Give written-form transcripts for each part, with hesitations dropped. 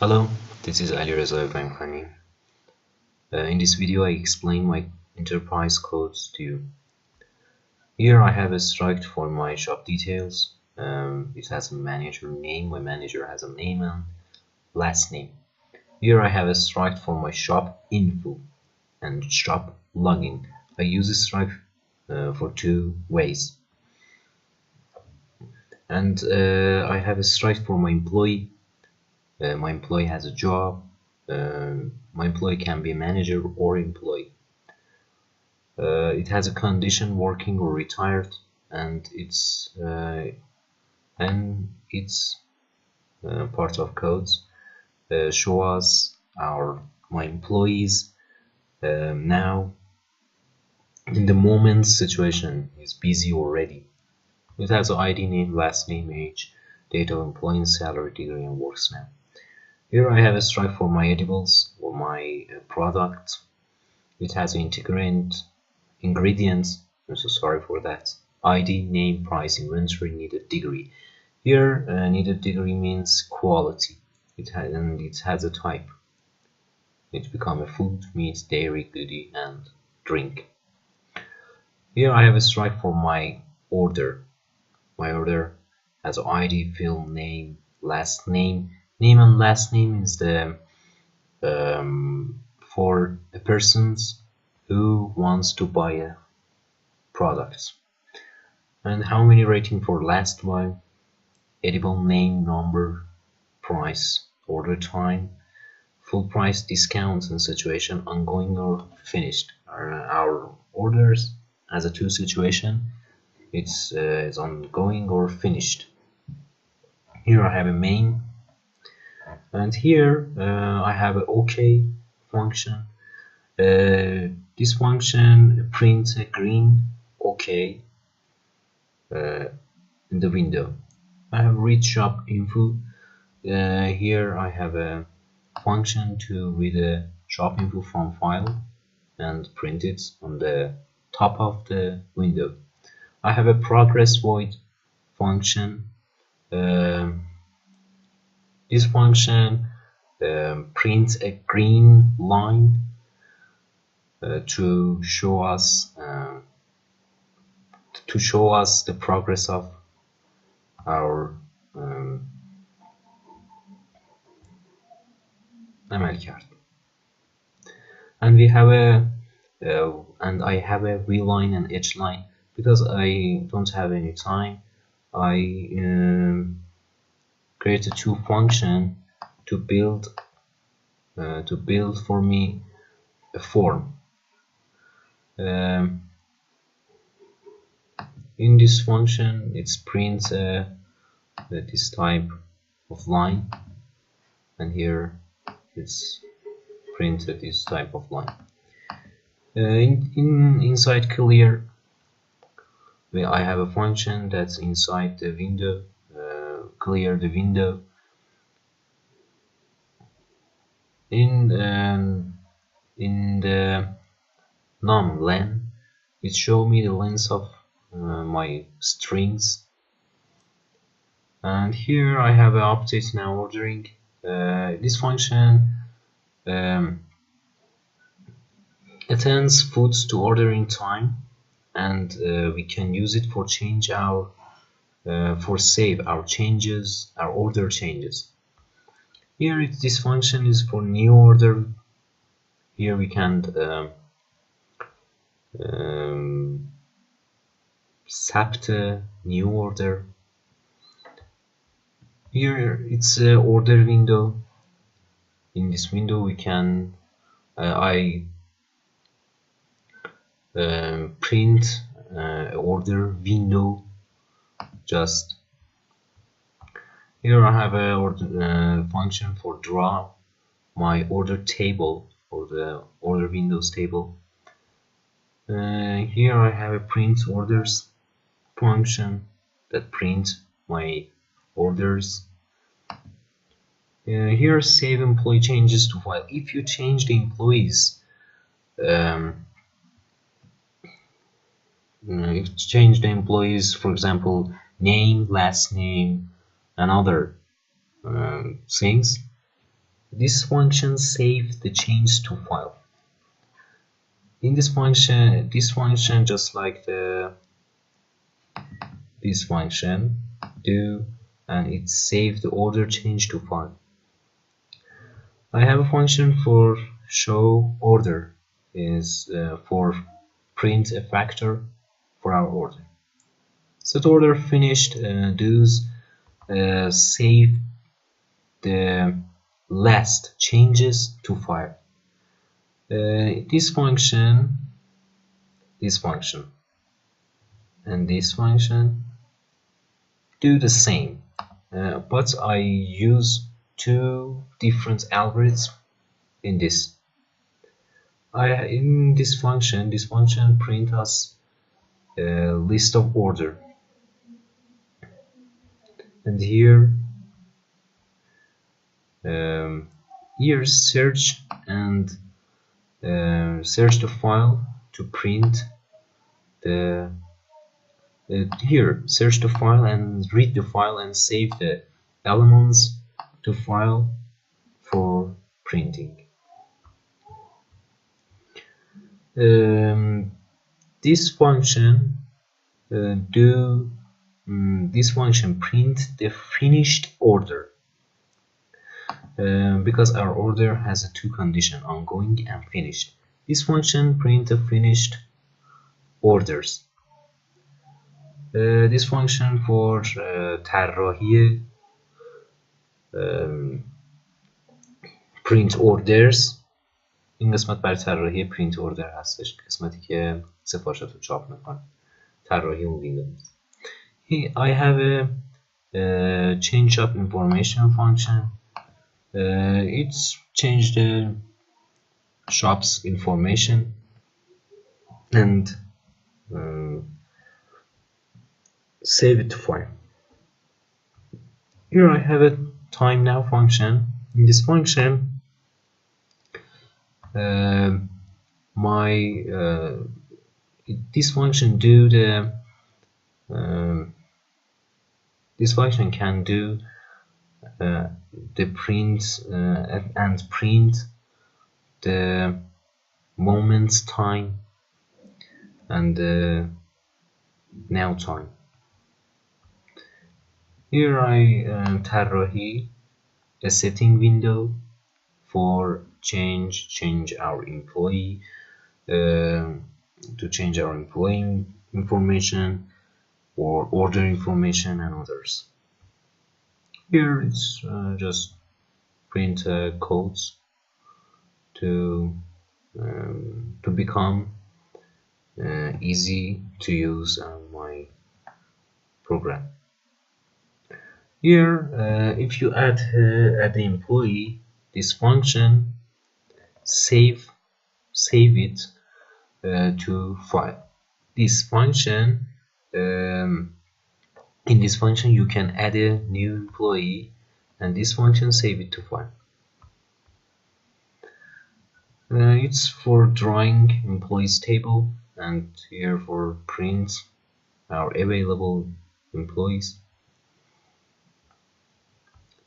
Hello, this is Ali Reza Khani. In this video I explain my enterprise codes to you. Here I have a struct for my shop details. It has a manager name. My manager has a name and last name. Here I have a struct for my shop info and shop login. I use this struct for two ways. And I have a struct for my employee. My employee has a job. My employee can be a manager or employee. It has a condition working or retired, and it's part of codes show us my employees now in the moment situation is busy or ready. It has an ID, name, last name, age, date of employment, salary, degree, and works now. Here I have a struct for my edibles or my product. It has ingredients. I'm so sorry for that. ID, name, price, inventory, needed degree. Here needed degree means quality. It has a type. It become a food, meat, dairy, goodie, and drink. Here I have a struct for my order. My order has ID, field, name, last name. Name and last name is the for the persons who wants to buy a product. And how many rating for last one, edible, name, number, price, order time, full price, discounts, and situation, ongoing or finished. Our orders as a two situation, it's ongoing or finished. Here I have a main. And here I have an OK function. This function prints a green OK in the window. I have read shop info. Here I have a function to read a shop info from file and print it on the top of the window. I have a progress void function. This function prints a green line to show us the progress of our عملکرد. And we have and I have a V line and H line. Because I don't have any time, I created two functions to build for me a form. In this function, it prints this type of line, and here it's printed this type of line. Inside clear, I have a function that's inside the window. Clear the window. In the num len, it shows me the length of my strings. And here I have an update now ordering. This function attends foods to ordering time, and we can use it for change our for save our changes, our order changes. Here this function is for new order. Here we can accept a new order. Here it's a order window. In this window we can print order window. Just here I have a function for draw my order table for the order windows table. Here I have a print orders function that prints my orders. Here save employee changes to file. If you change the employees, for example, name, last name, and other things, This function save the change to file. In this function just like this function do, and it saves the order change to file. I have a function for show order, is for print a factor for our order. Set order finished does save the last changes to file. This function, and this function do the same, but I use two different algorithms in this. In this function print us a list of order, and here search and search the file to print the here search the file and read the file and save the elements to file for printing. This function print the finished order, because our order has two conditions, ongoing and finished. This function print the finished orders. This function for طراحی print orders، این قسمت برای طراحی print order هستش، قسمتی که سفارشات رو چاپ میکنه، طراحی اون ویندوز. I have a change of information function. It's change the shop's information and save it to file. Here I have a time now function. In this function this function do the this function can do the print and print the moment's time and the now time. Here I طراحی a setting window for change our employee to change our employee information or order information and others. Here it's just print codes to become easy to use my program. Here if you add the employee, this function save it to file. This function in this function you can add a new employee, and this function save it to file. It's for drawing employees table, and here for print our available employees.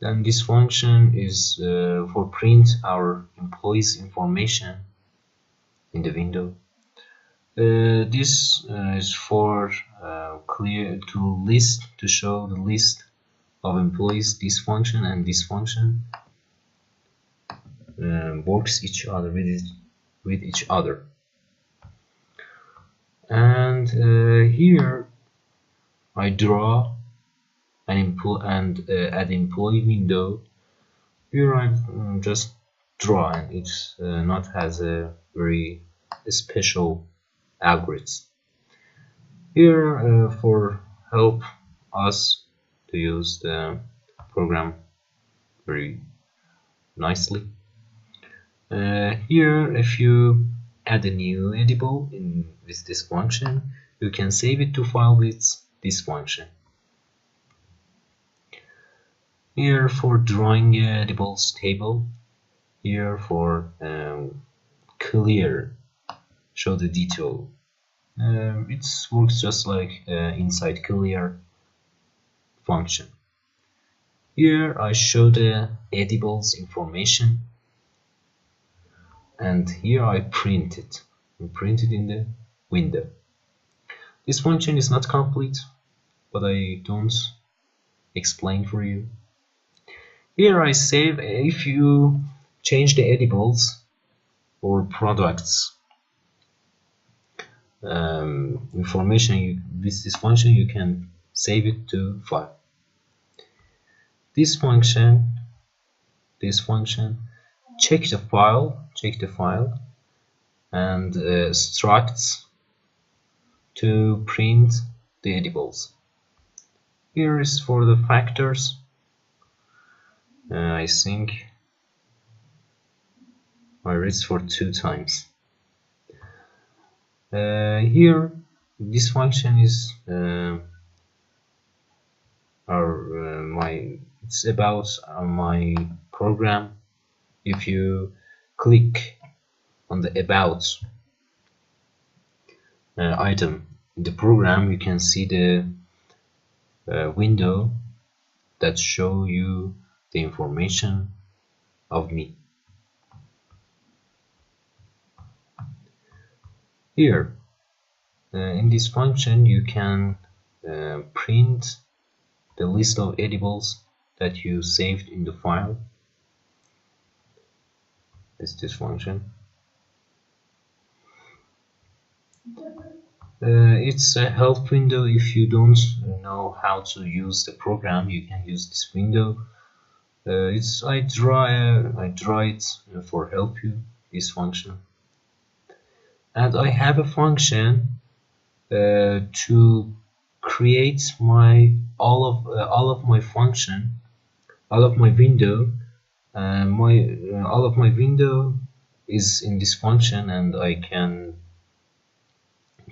Then this function is for print our employees information in the window. This is for to show the list of employees. This function and this function works with each other. And here I draw an add employee window. Here I just draw, and it's not has a very special algorithms. Here for help us to use the program very nicely. Here if you add a new editable with this function, you can save it to file with this function. Here for drawing editables table, here for clear, show the detail. It works just like inside clear function. Here I show the edibles information, and here I print it. I print it in the window. This function is not complete, but I don't explain for you. Here I save if you change the edibles or products information with this function, you can save it to file. This function check the file and structs to print the edibles. Here is for the factors. I think I read for 2 times. Here this function is it's about my program. If you click on the about item in the program, you can see the window that show you the information of me. Here in this function you can print the list of edibles that you saved in the file. This function. It's a help window. If you don't know how to use the program, you can use this window. I draw it for help you, this function. And I have a function to create all of my function, all of my window. All of my window is in this function, and I can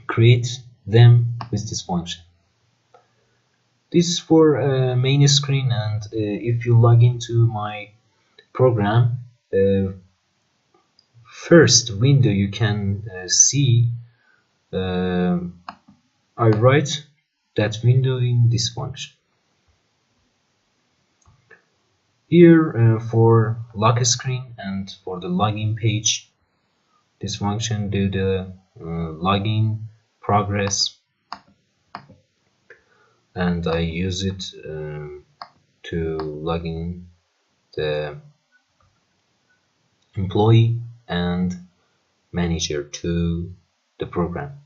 create them with this function. This is for main screen, and if you log into my program, first window you can see I write that window in this function. Here for lock screen and for the login page, this function do the login progress, and I use it to log in the employee and manager to the program.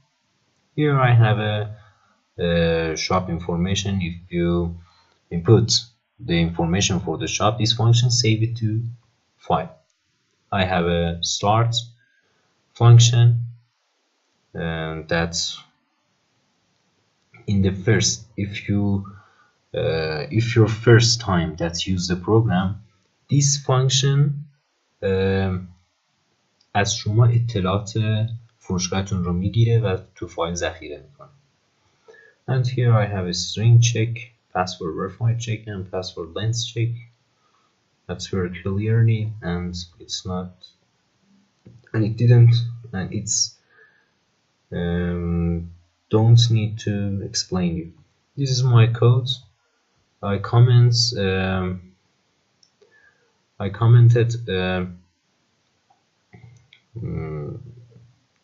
Here I have a shop information. If you input the information for the shop, this function save it to file. I have a start function, and that's in the first, if your first time that use the program, this function از شما اطلاعات فروشگاهتون رو میگیره و تو فایل ذخیره میکنه. And here I have a string check, password verify check, and password length check. That's very clearly, and it's not, and it didn't, and it's don't need to explain you. This is my code. I commented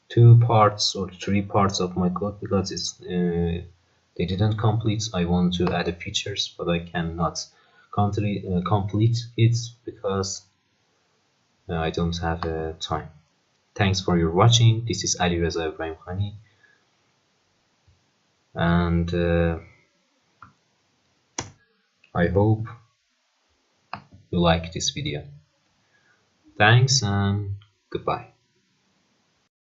2 parts or 3 parts of my code because it's they didn't complete. I want to add features, but I cannot complete it because I don't have time. Thanks for your watching. This is Ali Reza Ibrahim Khani, and I hope you like this video. Thanks and goodbye.